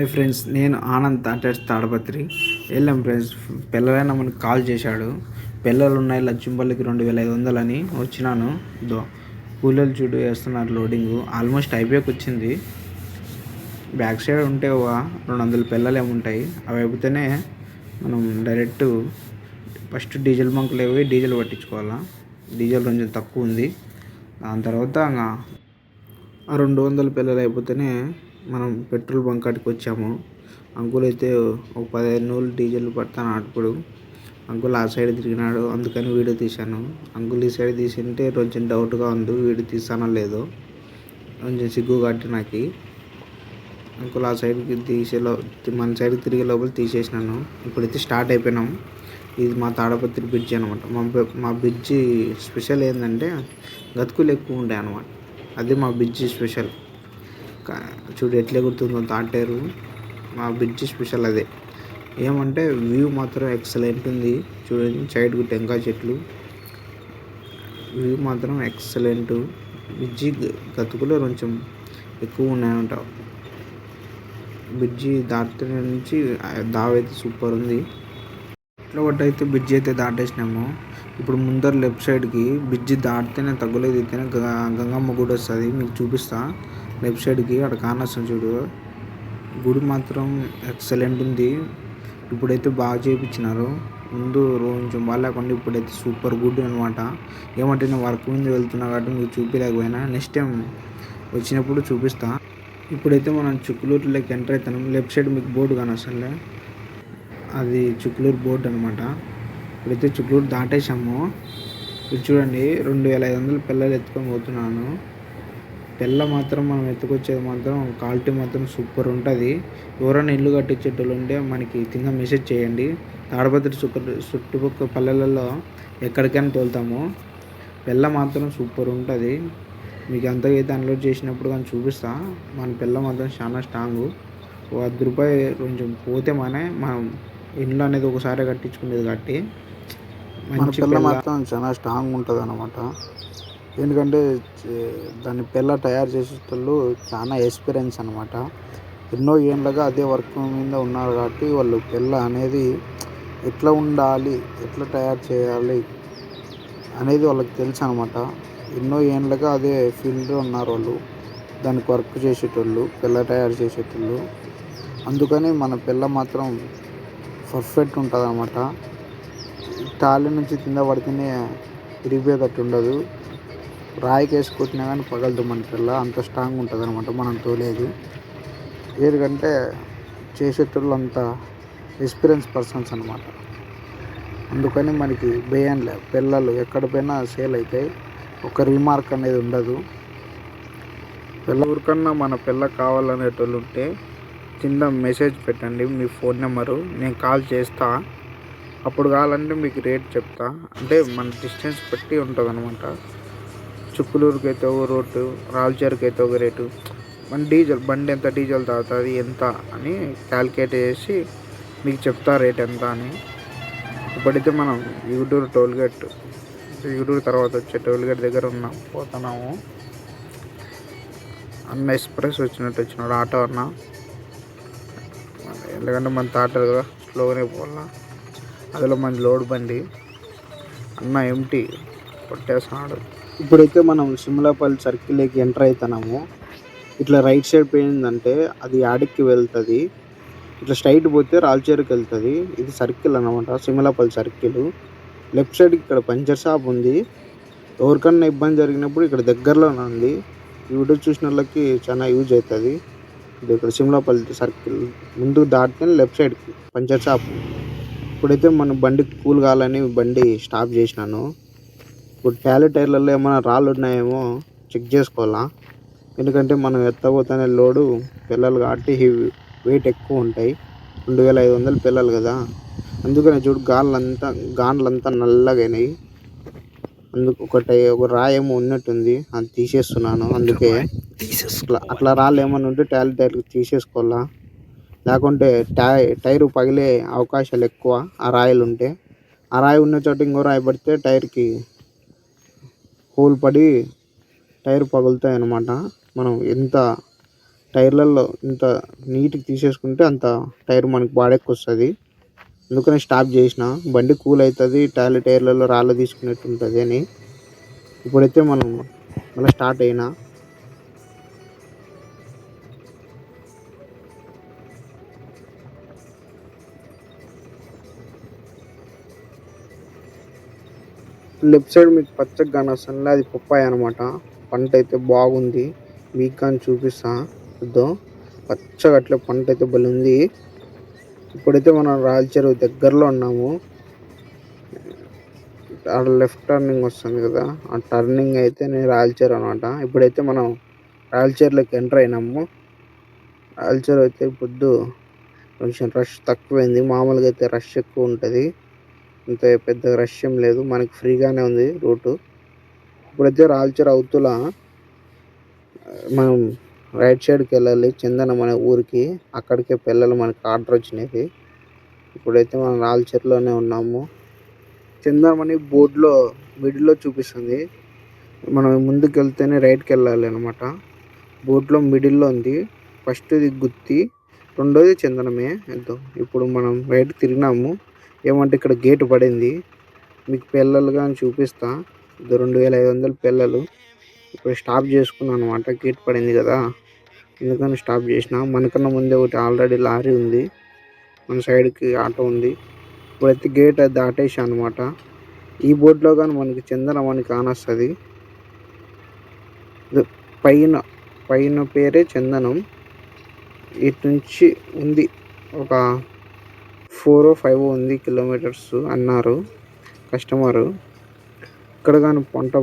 Hi friends, నేను ఆనంద్ తాడపత్రి వెళ్ళాం friends. పిల్లలైనా మనకు కాల్ చేశాడు. పిల్లలు ఉన్నాయి లచ్చింపల్లికి 2500 అని వచ్చినాను. కూలీలు చూడు వేస్తున్నారు లోడింగ్. ఆల్మోస్ట్ అయిపోయాక వచ్చింది. బ్యాక్ సైడ్ ఉంటే 200 పిల్లలు ఏముంటాయి. అవి అయిపోతేనే మనం డైరెక్ట్ ఫస్ట్ డీజిల్ బంకులు పోయి డీజిల్ పట్టించుకోవాలా. డీజిల్ కొంచెం తక్కువ ఉంది. దాని తర్వాత 200 పిల్లలు అయిపోతేనే మనం పెట్రోల్ బంక్ కాడికి వచ్చాము. అంకుల్ అయితే ఒక 15 డీజిల్ పడతాను అప్పుడు. అంకుల్ ఆ సైడ్ తిరిగినాడు, అందుకని వీడియో తీశాను. అంకుల్ ఈ సైడ్ తీసింటే కొంచెం డౌట్గా ఉంది, వీడియో తీసానో లేదో కొంచెం సిగ్గు కట్టి నాకు. అంకుల్ ఆ సైడ్కి మన సైడ్కి తిరిగే లోపల తీసేసినాను. ఇప్పుడైతే స్టార్ట్ అయిపోయినాం. ఇది మా తాడపత్రి బ్రిడ్జ్ అనమాట. మా బ్రిడ్జి స్పెషల్ ఏంటంటే గతుకులు ఎక్కువ ఉంటాయి అన్నమాట. అది మా బ్రిడ్జి స్పెషల్. చూడు ఎట్లా గుర్తుందో తాటారు. మా బ్రిడ్జి స్పెషల్ అదే. ఏమంటే వ్యూ మాత్రం ఎక్సలెంట్ ఉంది. చూడండి సైడ్కు టెంకాయ చెట్లు, వ్యూ మాత్రం ఎక్సలెంట్. బ్రిడ్జి గతుకులు కొంచెం ఎక్కువ ఉన్నాయంట. బ్రిడ్జి దాటిన నుంచి దావైతే సూపర్ ఉంది. ఇట్లా ఒకటి అయితే బ్రిడ్జి అయితే దాటేసినాము. ఇప్పుడు ముందర లెఫ్ట్ సైడ్కి బ్రిడ్జి దాటితేనే తగ్గులేదు అయితేనే గంగమ్మ గుడి వస్తుంది. మీకు చూపిస్తా. లెఫ్ట్ సైడ్కి అక్కడ కానొస్తుంది చూడు. గుడి మాత్రం ఎక్సలెంట్ ఉంది. ఇప్పుడైతే బాగా చేయించినారు. ముందు కొంచెం బాగాలేకుండా ఇప్పుడైతే సూపర్ గుడ్ అనమాట. ఏమంటే నేను వర్క్ మీద వెళ్తున్నా కాబట్టి మీకు చూపించలేకపోయినా. నెక్స్ట్ టైం వచ్చినప్పుడు చూపిస్తా. ఇప్పుడైతే మనం చుక్కులూరులోకి ఎంటర్ అవుతున్నాం. లెఫ్ట్ సైడ్ మీకు బోర్డు కానొస్తుంది, అది చుక్కులూరు బోర్డు అనమాట. ఇప్పుడైతే చుక్కులూరు దాటేసాము. ఇప్పుడు చూడండి 2500 పిల్లలు ఎత్తుకొని పోతున్నాను. పిల్ల మాత్రం మనం ఎత్తుకొచ్చేది మాత్రం క్వాలిటీ మాత్రం సూపర్ ఉంటుంది. ఎవరైనా ఇల్లు కట్టించేటోళ్ళు ఉంటే మనకి కింద మెసేజ్ చేయండి. తాడపత్రి చుట్టుపక్కల పల్లెలలో ఎక్కడికైనా తోలుతాము. పిల్ల మాత్రం సూపర్ ఉంటుంది. మీకు ఎంతకైతే అన్లోడ్ చేసినప్పుడు కానీ చూపిస్తా. మన పిల్ల మాత్రం చాలా స్ట్రాంగ్. ₹10 కొంచెం పోతే మనం ఇండ్లు అనేది ఒకసారి కట్టించుకునేది కాబట్టి మన పిల్ల మాత్రం చాలా స్ట్రాంగ్ ఉంటుంది అన్నమాట. ఎందుకంటే దాని పిల్ల తయారు చేసేటోళ్ళు చాలా ఎక్స్పీరియన్స్ అనమాట. ఎన్నో ఏళ్ళగా అదే వర్క్ మీద ఉన్నారు కాబట్టి వాళ్ళు పిల్ల అనేది ఎట్లా ఉండాలి, ఎట్లా తయారు చేయాలి అనేది వాళ్ళకి తెలుసు అనమాట. ఎన్నో ఏళ్ళగా అదే ఫీల్డ్లో ఉన్నారు వాళ్ళు. దానికి వర్క్ చేసేటోళ్ళు, పిల్ల తయారు చేసేటోళ్ళు. అందుకని మన పిల్ల మాత్రం పర్ఫెక్ట్ ఉంటుంది అన్నమాట. తాళి నుంచి కింద పడితేనే విరిగిపోయేటట్టు ఉండదు. రాయికి వేసి కొట్టినా కానీ పగలదు మన పిల్ల. అంత స్ట్రాంగ్ ఉంటుంది అనమాట మనం తోలేది. ఎందుకంటే చేసేటోళ్ళు అంత ఎక్స్పీరియన్స్ పర్సన్స్ అనమాట. అందుకని మనకి బేయన్లే పిల్లలు ఎక్కడ పోయినా సేల్ అవుతాయి. ఒక రీమార్క్ అనేది ఉండదు. పిల్ల ఊరికన్నా మన పిల్ల కావాలనేటోళ్ళు ఉంటే కింద మెసేజ్ పెట్టండి, మీ ఫోన్ నెంబరు, నేను కాల్ చేస్తా. అప్పుడు కావాలంటే మీకు రేట్ చెప్తా. అంటే మన డిస్టెన్స్ పెట్టి ఉంటుంది అనమాట. చుక్కులూరుకి అయితే ఒక రేటు, రాల్చేరుకి అయితే ఒక రేటు. మన బండి ఎంత డీజిల్ తాగుతుంది ఎంత అని క్యాల్కులేట్ చేసి మీకు చెప్తా రేట్ ఎంత అని. ఇప్పుడైతే మనం యూటూరు టోల్గేట్, యూటూరు తర్వాత వచ్చే టోల్గేట్ దగ్గర పోతున్నాము. అన్న ఎక్స్ప్రెస్ వచ్చినాడు ఆటో అన్న. ఎందుకంటే మన తాటారు కదా, స్లోగానే పోవాలా. అదిలో మన లోడ్ బండి అన్న ఎంటీ కొట్టేస్తున్నాడు. ఇప్పుడైతే మనం సిమ్లాపల్లి సర్కిల్కి ఎంటర్ అవుతున్నాము. ఇట్లా రైట్ సైడ్ పోయిందంటే అది యాడికి వెళ్తుంది. ఇట్లా స్ట్రైట్ పోతే రాల్చేరుకి వెళ్తుంది. ఇది సర్కిల్ అనమాట, సిమ్లాపల్లి సర్కిల్. లెఫ్ట్ సైడ్ ఇక్కడ పంచర్ షాప్ ఉంది. ఎవరికన్నా ఇబ్బంది జరిగినప్పుడు ఇక్కడ దగ్గరలోనే ఉంది. ఈ వీడియో చూసిన వాళ్ళకి చాలా యూజ్ అవుతుంది. ఇది ఇక్కడ సిమ్లాపల్లి సర్కిల్ ముందుకు దాటితే లెఫ్ట్ సైడ్కి పంచర్ షాప్. ఇప్పుడైతే మన బండికి కూల్ కావాలని బండి స్టాప్ చేసినాను. ఇప్పుడు టైర్లలో ఏమైనా రాళ్ళు ఉన్నాయేమో చెక్ చేసుకోవాలా. ఎందుకంటే మనం ఎత్తపోతేనే లోడు పిల్లలు కాబట్టి వెయిట్ ఎక్కువ ఉంటాయి. 2500 పిల్లలు కదా, అందుకనే చూడు గాన్లంతా నల్లగా అయినాయి. అందుకు ఒక రాయేమో ఉన్నట్టుంది, అది తీసేస్తున్నాను. అందుకే అట్లా రాళ్ళు ఏమన్నా ఉంటే టైర్ తీసేసుకోవాలా. లేకుంటే టైరు పగిలే అవకాశాలు ఎక్కువ ఆ రాయిలు ఉంటే. ఆ రాయి ఉన్న చోట ఇంకో రాయి పడితే టైర్కి హోల్ పడి టైర్ పగులుతాయి అన్నమాట. మనం ఎంత టైర్లలో ఇంత నీట్గా తీసేసుకుంటే అంత టైర్ మనకి బాడెక్కి వస్తుంది. అందుకని స్టాప్ చేసిన, బండి కూల్ అవుతుంది, టైర్లలో రాళ్ళు తీసుకున్నట్టు ఉంటుంది అని. ఇప్పుడైతే మనం మళ్ళీ స్టార్ట్ అయినా. లెఫ్ట్ సైడ్ మీకు పచ్చగా కానొస్తుంది, అది పప్పాయ అనమాట. పంట అయితే బాగుంది, మీకు కానీ చూపిస్తా. వద్దు, పచ్చగా అట్లే పంట అయితే భలే ఉంది. ఇప్పుడైతే మనం రాయల చెరువు దగ్గరలో ఉన్నాము. ఆడ లెఫ్ట్ టర్నింగ్ వస్తుంది కదా, ఆ టర్నింగ్ అయితే నేను రాయల చెరువు అనమాట. ఇప్పుడైతే మనం రాయల చెరువులోకి ఎంటర్ అయినాము. రాయల చెరువు అయితే పొద్దు కొంచెం రష్ తక్కువైంది, మామూలుగా అయితే రష్ ఎక్కువ ఉంటుంది. అంత పెద్ద రష్ ఏం లేదు, మనకి ఫ్రీగానే ఉంది రూటు. ఇప్పుడైతే రాయల చెరువు అవుతుల మనం రైట్ సైడ్కి వెళ్ళాలి, చందనం అనే ఊరికి. అక్కడికే పిల్లలు మనకి ఆర్డర్ వచ్చినది. ఇప్పుడైతే మనం రాయల చెరువులోనే ఉన్నాము. చందనం అని బోర్డులో మిడిల్లో చూపిస్తుంది. మనం ముందుకు వెళ్తేనే రైట్కి వెళ్ళాలి అనమాట. బోర్డులో మిడిల్లో ఉంది. ఫస్ట్ది గుత్తి, రెండోది చందనమే. ఎంతో ఇప్పుడు మనం రైట్కి తిరిగినాము. ఏమంటే ఇక్కడ గేటు పడింది, మీకు పిల్లలు కానీ చూపిస్తా. 2500 పిల్లలు. ఇప్పుడు స్టాప్ చేసుకున్నాను అనమాట, గేట్ పడింది కదా ఎందుకని స్టాప్ చేసిన. మనకన్నా ముందే ఒకటి ఆల్రెడీ లారీ ఉంది, మన సైడ్కి ఆటో ఉంది. ఇప్పుడైతే గేట్ అది దాటేసా అనమాట. ఈ బోర్డులో కానీ మనకి చందనం అని కానొస్తుంది. పైన పైన పేరే చందనం. ఇటు నుంచి ఉంది ఒక 4 or 5 ఉంది కిలోమీటర్స్ అన్నారు కస్టమరు. ఇక్కడ కానీ పంట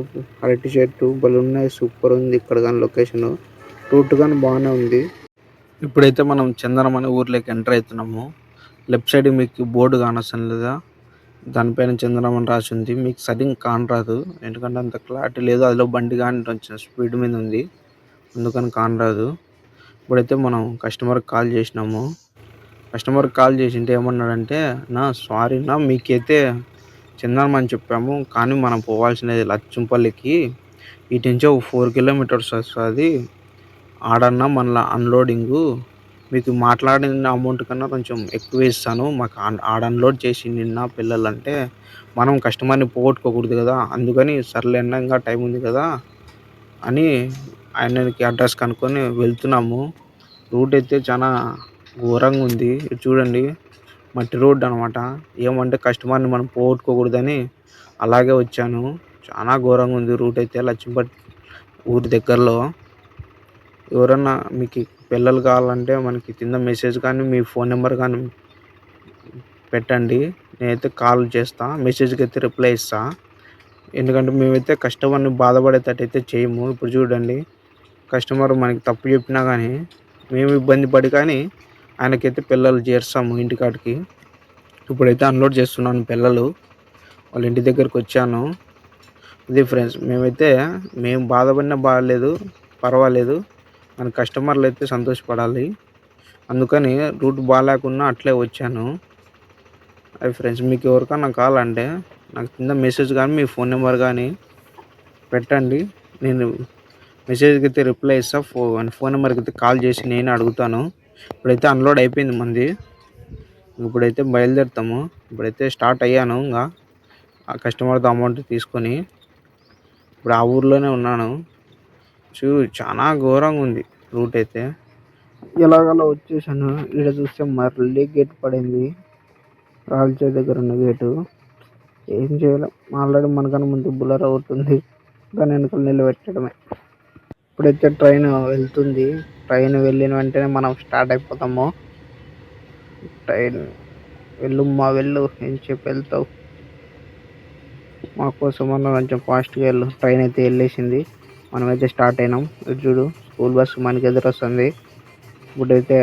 అరటి చెట్టు భలే ఉన్నాయి, సూపర్ ఉంది. ఇక్కడ కానీ లొకేషన్ రూట్ కానీ బాగానే ఉంది. ఇప్పుడైతే మనం చందనం అనే ఊర్లోకి ఎంటర్ అవుతున్నాము. లెఫ్ట్ సైడ్ మీకు బోర్డు కానొస్తుంది లేదా, దానిపైన చందనం అని రాసి ఉంది. మీకు సరిగ్గా కానరాదు, ఎందుకంటే అంత క్లారిటీ లేదు. అదిలో బండి కానీ కొంచెం స్పీడ్ మీద ఉంది, అందుకని కానరాదు. ఇప్పుడైతే మనం కస్టమర్కి కాల్ చేసినాము. కస్టమర్కి కాల్ చేసింటే ఏమన్నాడంటే, సారీ మీకైతే చందనం అని చెప్పాము, కానీ మనం పోవాల్సినది లచ్చంపల్లికి. ఇటు నుంచి ఒక 4 kilometers వస్తుంది. ఆడన్నా మళ్ళీ అన్లోడింగు, మీకు మాట్లాడిన అమౌంట్ కన్నా కొంచెం ఎక్కువ ఇస్తాను, మాకు ఆడ అన్లోడ్ చేసి నిన్న పిల్లలంటే మనం కస్టమర్ని పోగొట్టుకోకూడదు కదా, అందుకని సర్లేండి ఇంకా టైం ఉంది కదా అని ఆయనకి అడ్రస్ కనుక్కొని వెళ్తున్నాము. రూట్ అయితే చాలా ఘోరంగా ఉంది. చూడండి, మట్టి రోడ్ అనమాట. ఏమంటే కస్టమర్ని మనం పోగొట్టుకోకూడదని అలాగే వచ్చాను. చాలా ఘోరంగా ఉంది రూట్ అయితే. లక్ష్మీపట్ ఊరి దగ్గరలో ఎవరన్నా మీకు పిల్లలు కావాలంటే మనకి కింద మెసేజ్ కానీ మీ ఫోన్ నెంబర్ కానీ పెట్టండి, నేనైతే కాల్ చేస్తా, మెసేజ్కి అయితే రిప్లై ఇస్తా. ఎందుకంటే మేమైతే కస్టమర్ని బాధపడేటట్టయితే చేయము. ఇప్పుడు చూడండి, కస్టమర్ మనకి తప్పు చెప్పినా కానీ మేము ఇబ్బంది పడి కానీ ఆయనకైతే పిల్లలు చేర్చాము ఇంటికాడికి. ఇప్పుడైతే అన్లోడ్ చేస్తున్నాను పిల్లలు, వాళ్ళ ఇంటి దగ్గరికి వచ్చాను. ఇది ఫ్రెండ్స్, మేము బాధపడినా పర్వాలేదు, మన కస్టమర్లు అయితే సంతోషపడాలి, అందుకని రూట్ బాగాలేకున్నా అట్లే వచ్చాను. అది ఫ్రెండ్స్, మీకు ఎవరికన్నా కావాలంటే నాకు కింద మెసేజ్ కానీ మీ ఫోన్ నెంబర్ కానీ పెట్టండి, నేను మెసేజ్కి అయితే రిప్లై ఇస్తా. ఫోన్ నెంబర్కి అయితే కాల్ చేసి నేను అడుగుతాను. ఇప్పుడైతే అన్లోడ్ అయిపోయింది మంది, ఇప్పుడైతే బయలుదేరుతాము. ఇప్పుడైతే స్టార్ట్ అయ్యాను, ఇంకా ఆ కస్టమర్తో అమౌంట్ తీసుకొని ఇప్పుడు ఆ ఊర్లోనే ఉన్నాను. చాలా ఘోరంగా ఉంది రూట్ అయితే. ఎలాగలా వచ్చేసాను. ఇక్కడ చూస్తే మళ్ళీ గేట్ పడింది, రాల్చే దగ్గర ఉన్న గేటు. ఏం చేయలేం, ఆల్రెడీ మనకన్నా ముందు బుల్లర్ అవుతుంది, దాని వెనకాల నిలబెట్టడమే. ఇప్పుడైతే ట్రైన్ వెళ్తుంది. ట్రైన్ వెళ్ళిన వెంటనే మనం స్టార్ట్ అయిపోతాము. ట్రైన్ వెళ్ళు, ఏం చెప్పి వెళ్తావు, మా కోసం అన్న కొంచెం ఫాస్ట్గా వెళ్ళు. ట్రైన్ అయితే వెళ్ళేసింది, మనమైతే స్టార్ట్ అయినాం. చూడు, స్కూల్ బస్సు మనకి ఎదురొస్తుంది. ఇప్పుడైతే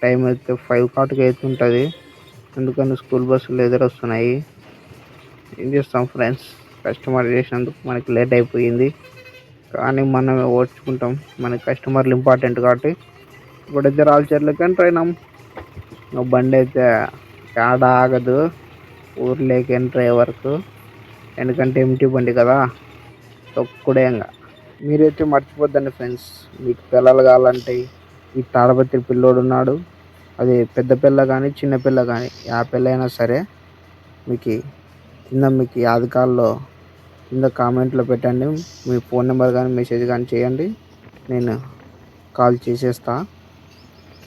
టైం అయితే 5 అయితే ఉంటుంది, అందుకని స్కూల్ బస్సులు ఎదురొస్తున్నాయి. ఏం చేస్తాం ఫ్రెండ్స్, కస్టమర్ చేసినందుకు మనకి లేట్ అయిపోయింది, కానీ మనమే ఓర్చుకుంటాం, మనకి కస్టమర్లు ఇంపార్టెంట్ కాబట్టి. ఇప్పుడైతే రాల్చర్లకి ఎంటర్ అయినాం. బండి అయితే ఆడ ఆగదు ఊర్లోకి ఎంటర్ అయ్యే వరకు, ఎందుకంటే ఎంటీ బండి కదా, తొక్కుడే. ఇంకా మీరైతే మర్చిపోద్దండి ఫ్రెండ్స్, మీకు పిల్లలు కావాలంటే ఈ తాడపత్రి పిల్లోడు ఉన్నాడు. అది పెద్ద పిల్ల కానీ చిన్న పిల్ల కానీ ఆ పిల్ల అయినా సరే మీకు కింద మీకు యాది కాల్లో కింద కామెంట్లో పెట్టండి. మీ ఫోన్ నెంబర్ కానీ మెసేజ్ కానీ చేయండి. నేను కాల్ చేసేస్తా,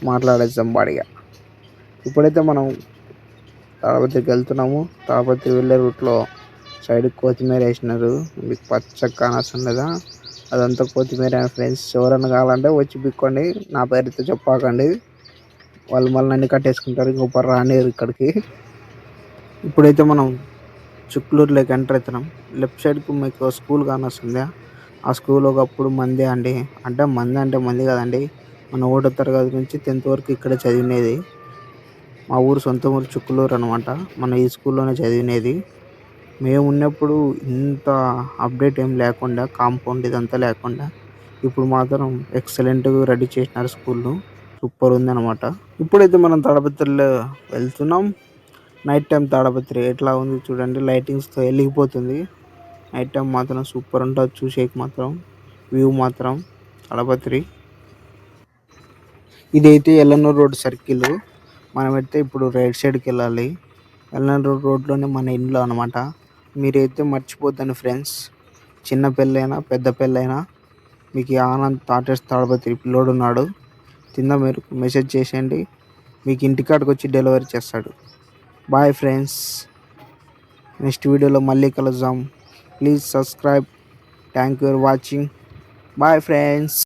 మాట్లాడేద్దాం బాడిగా. ఇప్పుడైతే మనం తాడపత్రికి వెళ్తున్నాము. తాడపత్రి వెళ్ళే రూట్లో సైడ్కి కొత్తిమీర వేసినారు. మీకు పచ్చగా కానొస్తుండదా, అదంతా కొత్తిమీర ఫ్రెండ్స్. ఎవరైనా కావాలంటే వచ్చి పిక్కోండి, నా పేరుతో చెప్పకండి, వాళ్ళు మళ్ళీ అన్ని కట్టేసుకుంటారు, ఇంకొక రానిరు ఇక్కడికి. ఇప్పుడైతే మనం చుక్లూరులోకి ఎంటర్ అవుతున్నాం. లెఫ్ట్ సైడ్కి మీకు స్కూల్ కానొస్తుందా, ఆ స్కూల్ ఒకప్పుడు మందే అండి. అంటే మంది కదండి, మన 1వ తరగతి నుంచి 10th వరకు ఇక్కడ చదివినది. మా ఊరు సొంత ఊరు చుక్లూరు అనమాట. మన ఈ స్కూల్లోనే చదివినది. మేము ఉన్నప్పుడు ఇంత అప్డేట్ ఏం లేకుండా, కాంపౌండ్ ఇదంతా లేకుండా, ఇప్పుడు మాత్రం ఎక్సలెంట్గా రెడీ చేసినారు స్కూల్ను. సూపర్ ఉందన్నమాట. ఇప్పుడైతే మనం తాడపత్రిలో వెళ్తున్నాం. నైట్ టైం తాడపత్రి ఎట్లా ఉంది చూడండి, లైటింగ్స్తో వెలిగిపోతుంది. నైట్ టైం మాత్రం సూపర్ ఉంటుంది చూసేకి మాత్రం, వ్యూ మాత్రం తాడపత్రి. ఇదైతే ఎల్లనూరు రోడ్ సర్కిల్. మనమైతే ఇప్పుడు రైట్ సైడ్కి వెళ్ళాలి. ఎల్లనూరు రోడ్లోనే మన ఇంట్లో అనమాట. మీరైతే మర్చిపోద్దండి ఫ్రెండ్స్, చిన్న పెళ్ళైనా పెద్ద పెళ్ళైనా మీకు ఈ ఆనంద్ తాటేస్ తాడపత్రి పిల్లోడు ఉన్నాడు. కింద మీరు మెసేజ్ చేసేయండి, మీకు ఇంటికాడికి వచ్చి డెలివరీ చేస్తాడు. బాయ్ ఫ్రెండ్స్, నెక్స్ట్ వీడియోలో మళ్ళీ కలుద్దాం. Please subscribe. Thank you for watching. Bye friends.